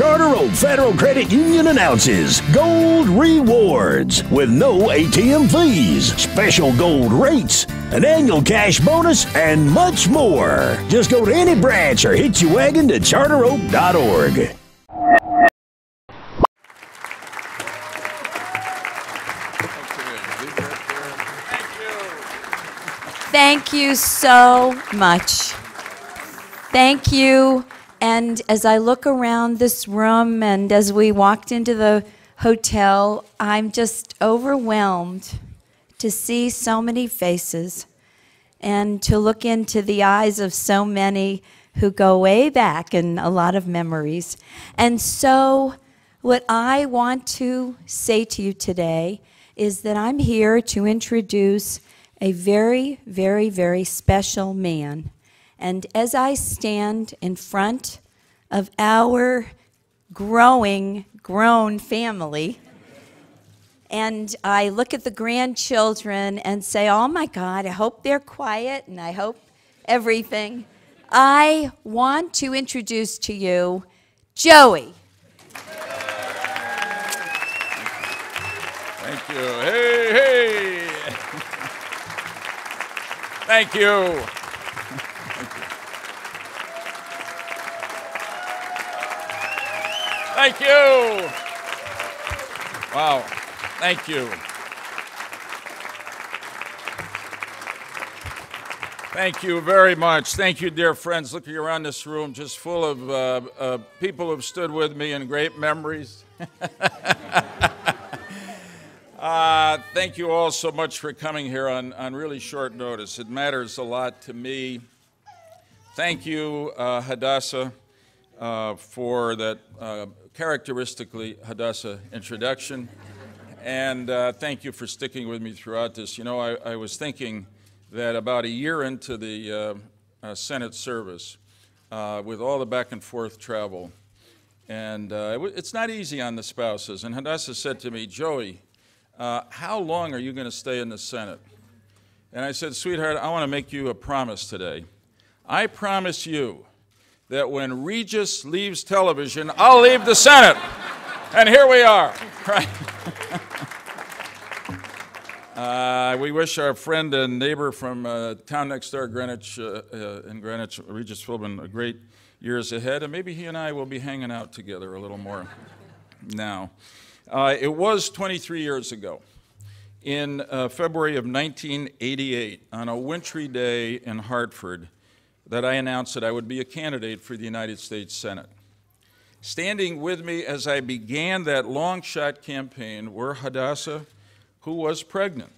Charter Oak Federal Credit Union announces Gold Rewards with no ATM fees, special gold rates, an annual cash bonus, and much more. Just go to any branch or hitch your wagon to charteroak.org. Thank you so much. Thank you. And as I look around this room and as we walked into the hotel, I'm just overwhelmed to see so many faces and to look into the eyes of so many who go way back in a lot of memories. And so what I want to say to you today is that I'm here to introduce a very, very, very special man. And as I stand in front of our grown family, and I look at the grandchildren and say, oh my God, I hope they're quiet and I hope everything, I want to introduce to you Joey. Thank you. Hey, hey. Thank you. Thank you. Wow. Thank you. Thank you very much. Thank you, dear friends. Looking around this room, just full of people who've stood with me in great memories. Thank you all so much for coming here on really short notice. It matters a lot to me. Thank you, Hadassah, for that characteristically Hadassah introduction. And thank you for sticking with me throughout this. You know, I was thinking that about a year into the Senate service, with all the back and forth travel, and it's not easy on the spouses. And Hadassah said to me, Joey, how long are you going to stay in the Senate? And I said, sweetheart, I want to make you a promise today. I promise you that when Regis leaves television, I'll leave the Senate. And here we are, right? We wish our friend and neighbor from town next door, Greenwich, Regis Philbin, a great years ahead, and maybe he and I will be hanging out together a little more now. It was 23 years ago, in February of 1988, on a wintry day in Hartford, that I announced that I would be a candidate for the United States Senate. Standing with me as I began that long-shot campaign were Hadassah, who was pregnant,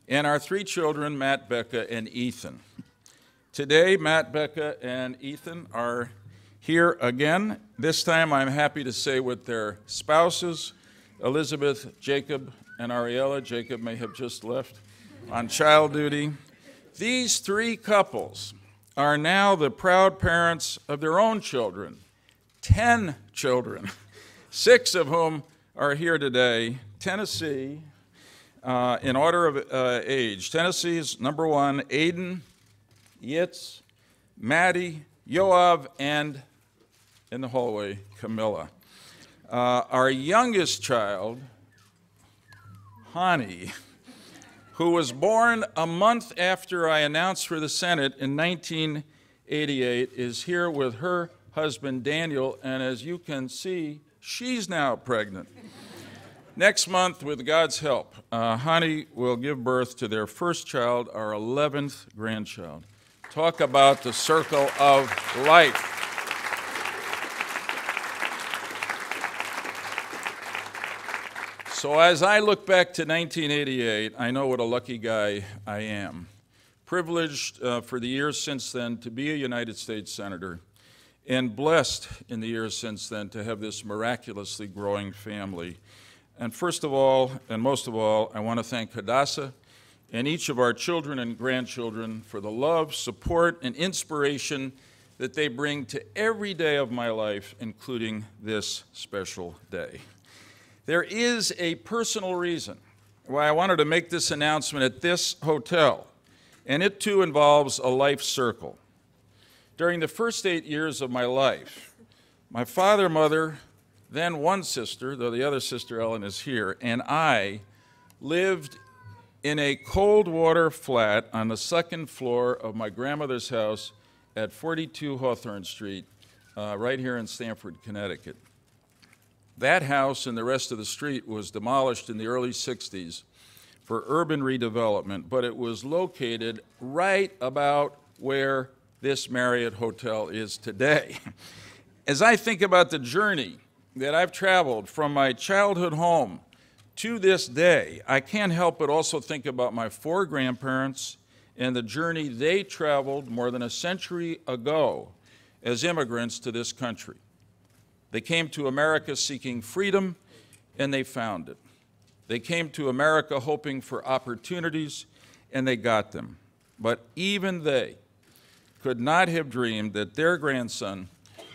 and our three children, Matt, Becca, and Ethan. Today, Matt, Becca, and Ethan are here again. This time, I'm happy to say with their spouses, Elizabeth, Jacob, and Ariella. Jacob may have just left on child duty. These three couples are now the proud parents of their own children, 10 children, 6 of whom are here today. Tennessee, in order of age. Tennessee's number 1, Aiden, Yitz, Maddie, Yoav, and in the hallway, Camilla. Our youngest child, Hani, who was born a month after I announced for the Senate in 1988, is here with her husband, Daniel, and as you can see, she's now pregnant. Next month, with God's help, Hani will give birth to their first child, our 11th grandchild. Talk about the circle of life. So as I look back to 1988, I know what a lucky guy I am. Privileged for the years since then to be a United States Senator, and blessed in the years since then to have this miraculously growing family. And first of all, and most of all, I want to thank Hadassah and each of our children and grandchildren for the love, support, and inspiration that they bring to every day of my life, including this special day. There is a personal reason why I wanted to make this announcement at this hotel, and it too involves a life circle. During the first 8 years of my life, my father, mother, then one sister, though the other sister, Ellen, is here, and I lived in a cold water flat on the second floor of my grandmother's house at 42 Hawthorne Street, right here in Stamford, Connecticut. That house and the rest of the street was demolished in the early 60s for urban redevelopment, but it was located right about where this Marriott Hotel is today. As I think about the journey that I've traveled from my childhood home to this day, I can't help but also think about my four grandparents and the journey they traveled more than a century ago as immigrants to this country. They came to America seeking freedom, and they found it. They came to America hoping for opportunities, and they got them. But even they could not have dreamed that their grandson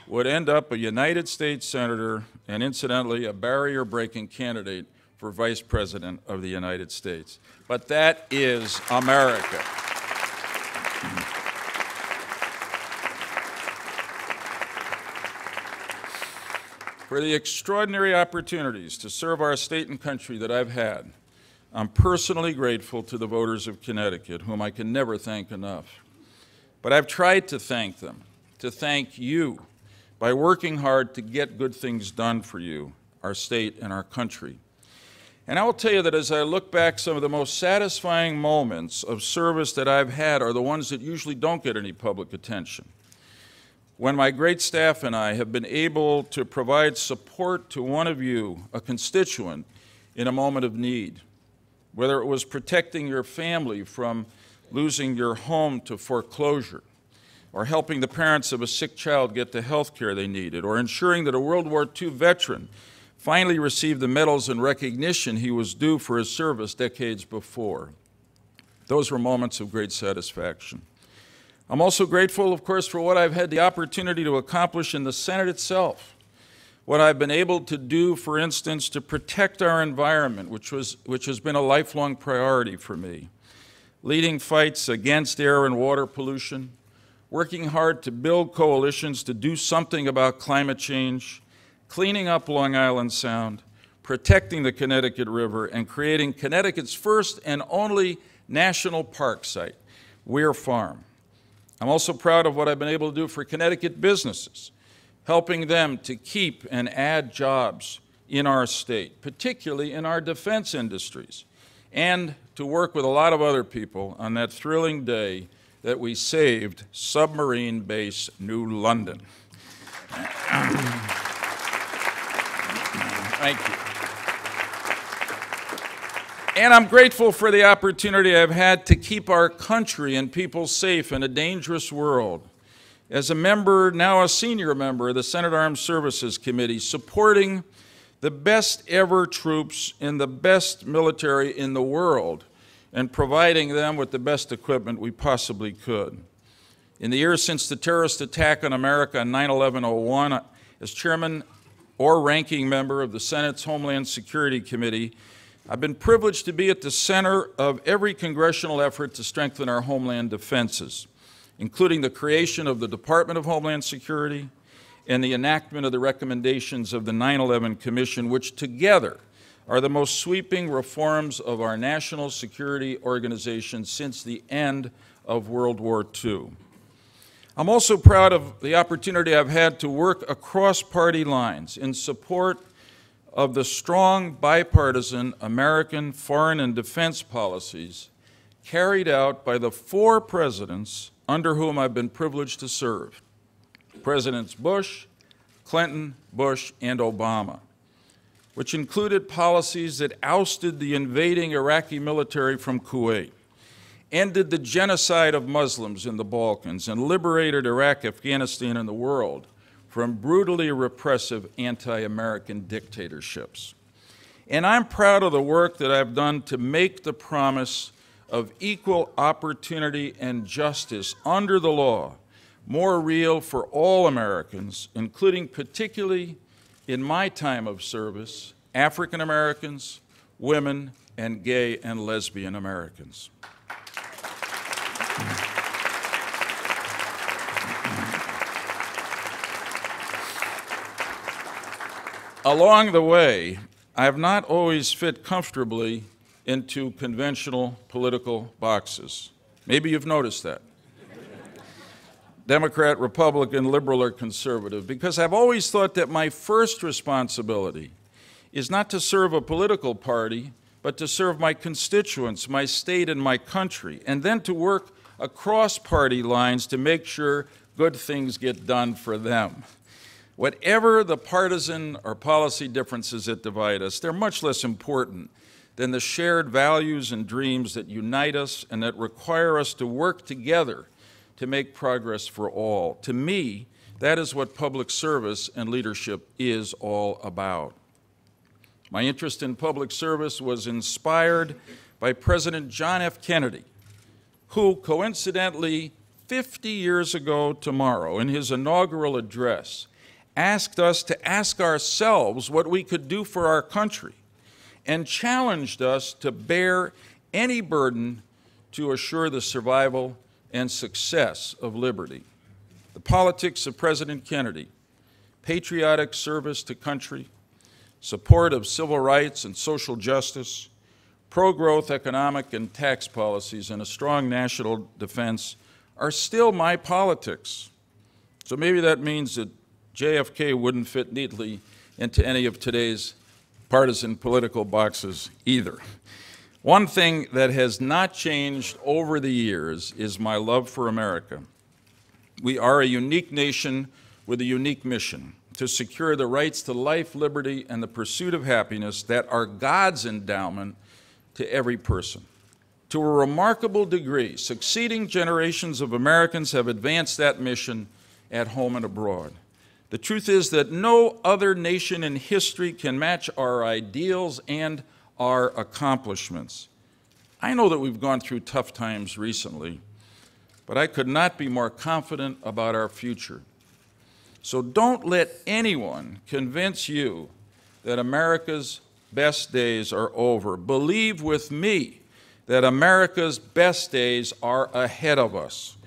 would end up a United States Senator and, incidentally, a barrier-breaking candidate for Vice President of the United States. But that is America. For the extraordinary opportunities to serve our state and country that I've had, I'm personally grateful to the voters of Connecticut, whom I can never thank enough. But I've tried to thank them, to thank you, by working hard to get good things done for you, our state and our country. And I will tell you that as I look back, some of the most satisfying moments of service that I've had are the ones that usually don't get any public attention. When my great staff and I have been able to provide support to one of you, a constituent, in a moment of need, whether it was protecting your family from losing your home to foreclosure, or helping the parents of a sick child get the health care they needed, or ensuring that a World War II veteran finally received the medals and recognition he was due for his service decades before. Those were moments of great satisfaction. I'm also grateful, of course, for what I've had the opportunity to accomplish in the Senate itself. What I've been able to do, for instance, to protect our environment, which has been a lifelong priority for me. Leading fights against air and water pollution, working hard to build coalitions to do something about climate change, cleaning up Long Island Sound, protecting the Connecticut River, and creating Connecticut's first and only national park site, Weir Farm. I'm also proud of what I've been able to do for Connecticut businesses, helping them to keep and add jobs in our state, particularly in our defense industries, and to work with a lot of other people on that thrilling day that we saved submarine base New London. Thank you. And I'm grateful for the opportunity I've had to keep our country and people safe in a dangerous world. As a member, now a senior member of the Senate Armed Services Committee, supporting the best ever troops in the best military in the world and providing them with the best equipment we possibly could. In the years since the terrorist attack on America on 9/11/01, as chairman or ranking member of the Senate's Homeland Security Committee, I've been privileged to be at the center of every congressional effort to strengthen our homeland defenses, including the creation of the Department of Homeland Security and the enactment of the recommendations of the 9/11 Commission, which together are the most sweeping reforms of our national security organization since the end of World War II. I'm also proud of the opportunity I've had to work across party lines in support of the strong bipartisan American foreign and defense policies carried out by the four presidents under whom I've been privileged to serve: Presidents Bush, Clinton, Bush, and Obama, which included policies that ousted the invading Iraqi military from Kuwait, ended the genocide of Muslims in the Balkans, and liberated Iraq, Afghanistan, and the world from brutally repressive anti-American dictatorships. And I'm proud of the work that I've done to make the promise of equal opportunity and justice under the law more real for all Americans, including, particularly in my time of service, African Americans, women, and gay and lesbian Americans. Along the way, I have not always fit comfortably into conventional political boxes. Maybe you've noticed that. Democrat, Republican, liberal, or conservative, because I've always thought that my first responsibility is not to serve a political party, but to serve my constituents, my state, and my country, and then to work across party lines to make sure good things get done for them. Whatever the partisan or policy differences that divide us, they're much less important than the shared values and dreams that unite us and that require us to work together to make progress for all. To me, that is what public service and leadership is all about. My interest in public service was inspired by President John F. Kennedy, who coincidentally 50 years ago tomorrow, in his inaugural address, asked us to ask ourselves what we could do for our country and challenged us to bear any burden to assure the survival and success of liberty. The politics of President Kennedy, patriotic service to country, support of civil rights and social justice, pro-growth economic and tax policies, and a strong national defense are still my politics. So maybe that means that JFK wouldn't fit neatly into any of today's partisan political boxes either. One thing that has not changed over the years is my love for America. We are a unique nation with a unique mission to secure the rights to life, liberty, and the pursuit of happiness that are God's endowment to every person. To a remarkable degree, succeeding generations of Americans have advanced that mission at home and abroad. The truth is that no other nation in history can match our ideals and our accomplishments. I know that we've gone through tough times recently, but I could not be more confident about our future. So don't let anyone convince you that America's best days are over. Believe with me that America's best days are ahead of us.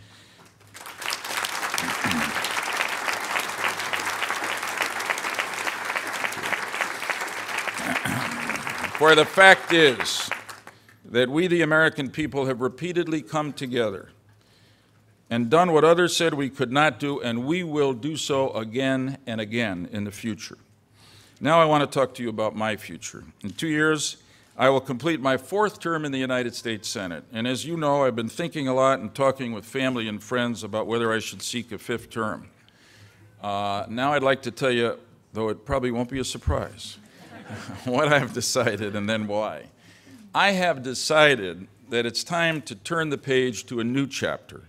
For the fact is that we, the American people, have repeatedly come together and done what others said we could not do, and we will do so again and again in the future. Now I want to talk to you about my future. In 2 years, I will complete my 4th term in the United States Senate. And as you know, I've been thinking a lot and talking with family and friends about whether I should seek a 5th term. Now I'd like to tell you, though it probably won't be a surprise, what I've decided and then why. I have decided that it's time to turn the page to a new chapter.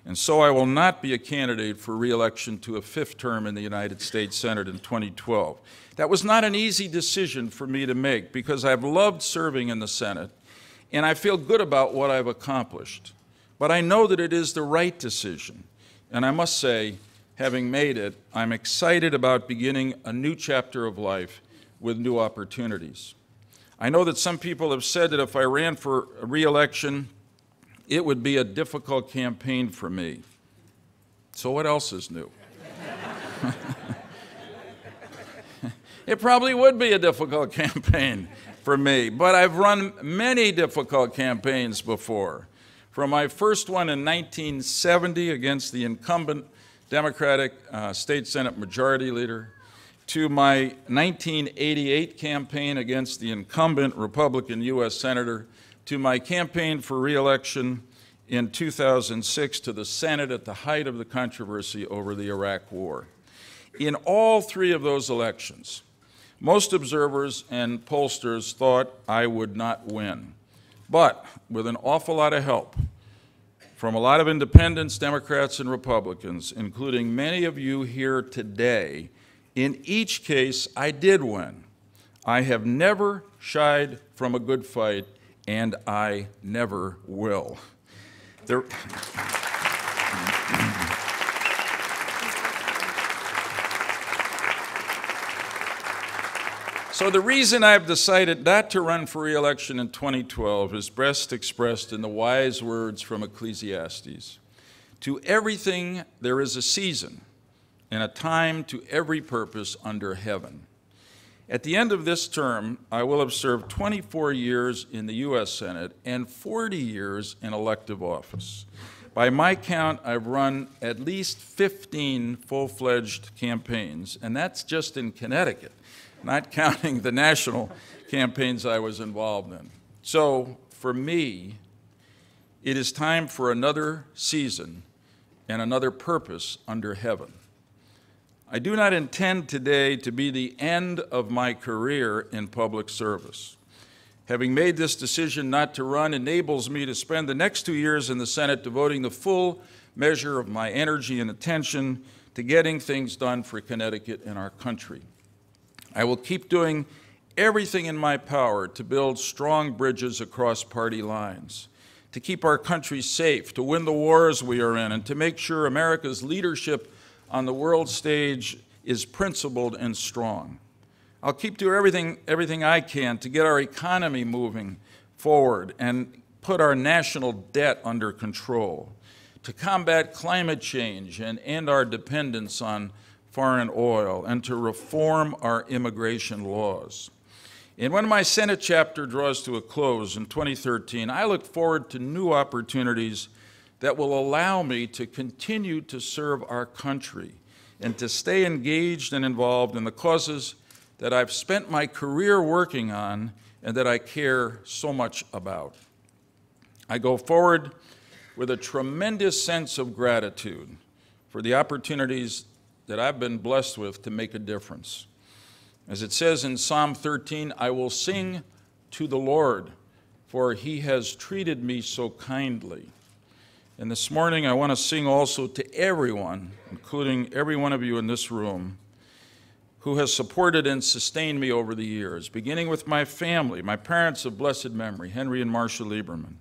And so I will not be a candidate for re-election to a 5th term in the United States Senate in 2012. That was not an easy decision for me to make because I've loved serving in the Senate and I feel good about what I've accomplished. But I know that it is the right decision. And I must say, having made it, I'm excited about beginning a new chapter of life with new opportunities. I know that some people have said that if I ran for re-election, it would be a difficult campaign for me. So what else is new? It probably would be a difficult campaign for me, but I've run many difficult campaigns before. From my first one in 1970 against the incumbent Democratic State Senate Majority Leader, to my 1988 campaign against the incumbent Republican U.S. Senator, to my campaign for re-election in 2006 to the Senate at the height of the controversy over the Iraq War. In all 3 of those elections, most observers and pollsters thought I would not win. But with an awful lot of help from a lot of independents, Democrats, and Republicans, including many of you here today, in each case, I did win. I have never shied from a good fight, and I never will. So the reason I've decided not to run for re-election in 2012 is best expressed in the wise words from Ecclesiastes. To everything there is a season, and a time to every purpose under heaven. At the end of this term, I will have served 24 years in the U.S. Senate and 40 years in elective office. By my count, I've run at least 15 full-fledged campaigns, and that's just in Connecticut, not counting the national campaigns I was involved in. So, for me, it is time for another season and another purpose under heaven. I do not intend today to be the end of my career in public service. Having made this decision not to run enables me to spend the next 2 years in the Senate devoting the full measure of my energy and attention to getting things done for Connecticut and our country. I will keep doing everything in my power to build strong bridges across party lines, to keep our country safe, to win the wars we are in, and to make sure America's leadership on the world stage is principled and strong. I'll keep doing everything I can to get our economy moving forward and put our national debt under control, to combat climate change and end our dependence on foreign oil, and to reform our immigration laws. And when my Senate chapter draws to a close in 2013, I look forward to new opportunities that will allow me to continue to serve our country and to stay engaged and involved in the causes that I've spent my career working on and that I care so much about. I go forward with a tremendous sense of gratitude for the opportunities that I've been blessed with to make a difference. As it says in Psalm 13, I will sing to the Lord, for he has treated me so kindly. And this morning I want to sing also to everyone, including every one of you in this room, who has supported and sustained me over the years, beginning with my family, my parents of blessed memory, Henry and Marcia Lieberman,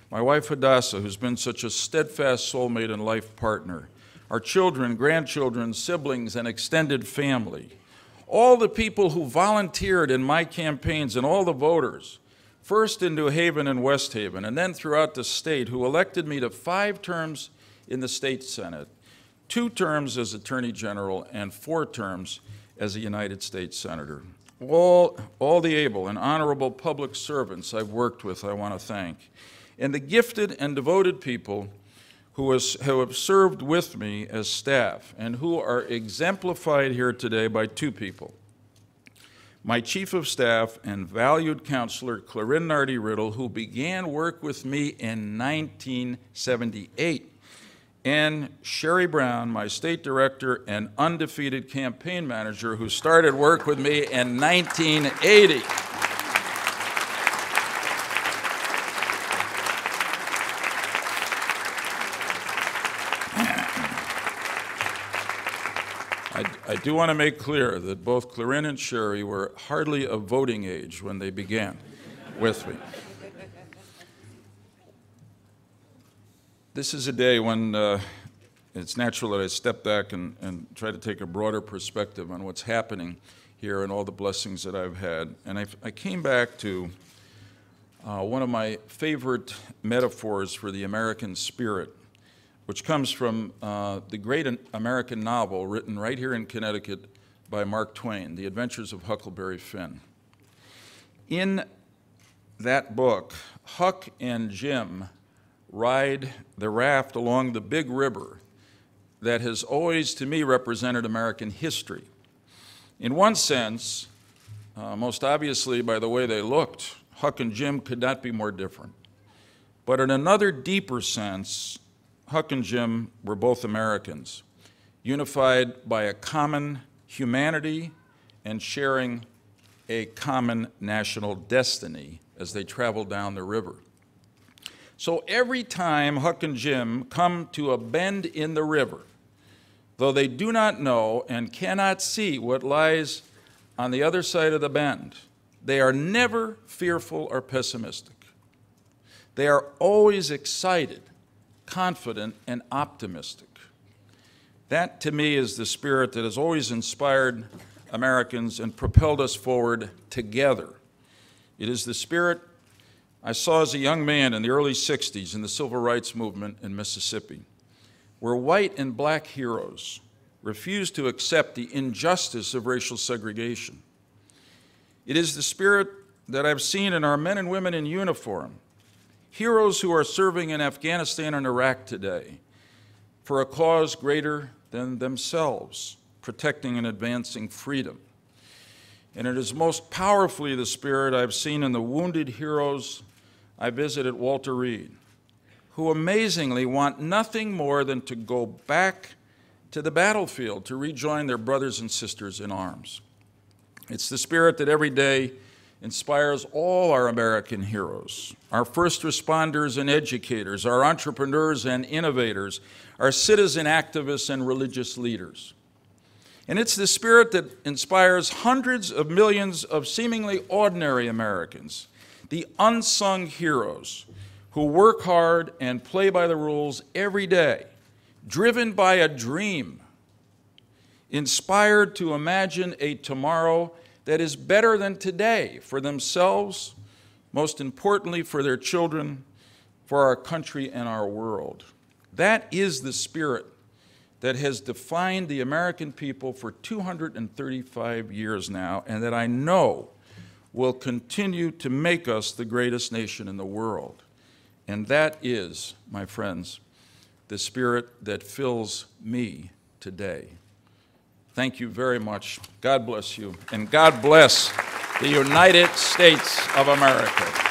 my wife Hadassah, who's been such a steadfast soulmate and life partner, our children, grandchildren, siblings, and extended family, all the people who volunteered in my campaigns and all the voters, first in New Haven and West Haven, and then throughout the state, who elected me to 5 terms in the state Senate, 2 terms as Attorney General, and 4 terms as a United States Senator. All the able and honorable public servants I've worked with, I want to thank, and the gifted and devoted people who have served with me as staff and who are exemplified here today by 2 people. My Chief of Staff and valued counselor, Clarine Nardi-Riddle, who began work with me in 1978, and Sherry Brown, my State Director and undefeated campaign manager, who started work with me in 1980. I do want to make clear that both Clarine and Sherry were hardly of voting age when they began with me. This is a day when it's natural that I step back and try to take a broader perspective on what's happening here and all the blessings that I've had. And I came back to one of my favorite metaphors for the American spirit, which comes from the great American novel written right here in Connecticut by Mark Twain, The Adventures of Huckleberry Finn. In that book, Huck and Jim ride the raft along the big river that has always, to me, represented American history. In one sense, most obviously by the way they looked, Huck and Jim could not be more different. But in another deeper sense, Huck and Jim were both Americans, unified by a common humanity and sharing a common national destiny as they traveled down the river. So every time Huck and Jim come to a bend in the river, though they do not know and cannot see what lies on the other side of the bend, they are never fearful or pessimistic. They are always excited, confident, and optimistic. That, to me, is the spirit that has always inspired Americans and propelled us forward together. It is the spirit I saw as a young man in the early 60s in the civil rights movement in Mississippi, where white and black heroes refused to accept the injustice of racial segregation. It is the spirit that I've seen in our men and women in uniform, heroes who are serving in Afghanistan and Iraq today for a cause greater than themselves, protecting and advancing freedom. And it is most powerfully the spirit I've seen in the wounded heroes I visited at Walter Reed, who amazingly want nothing more than to go back to the battlefield to rejoin their brothers and sisters in arms. It's the spirit that every day inspires all our American heroes, our first responders and educators, our entrepreneurs and innovators, our citizen activists and religious leaders. And it's the spirit that inspires hundreds of millions of seemingly ordinary Americans, the unsung heroes who work hard and play by the rules every day, driven by a dream, inspired to imagine a tomorrow that is better than today for themselves, most importantly for their children, for our country and our world. That is the spirit that has defined the American people for 235 years now, and that I know will continue to make us the greatest nation in the world. And that is, my friends, the spirit that fills me today. Thank you very much. God bless you, and God bless the United States of America.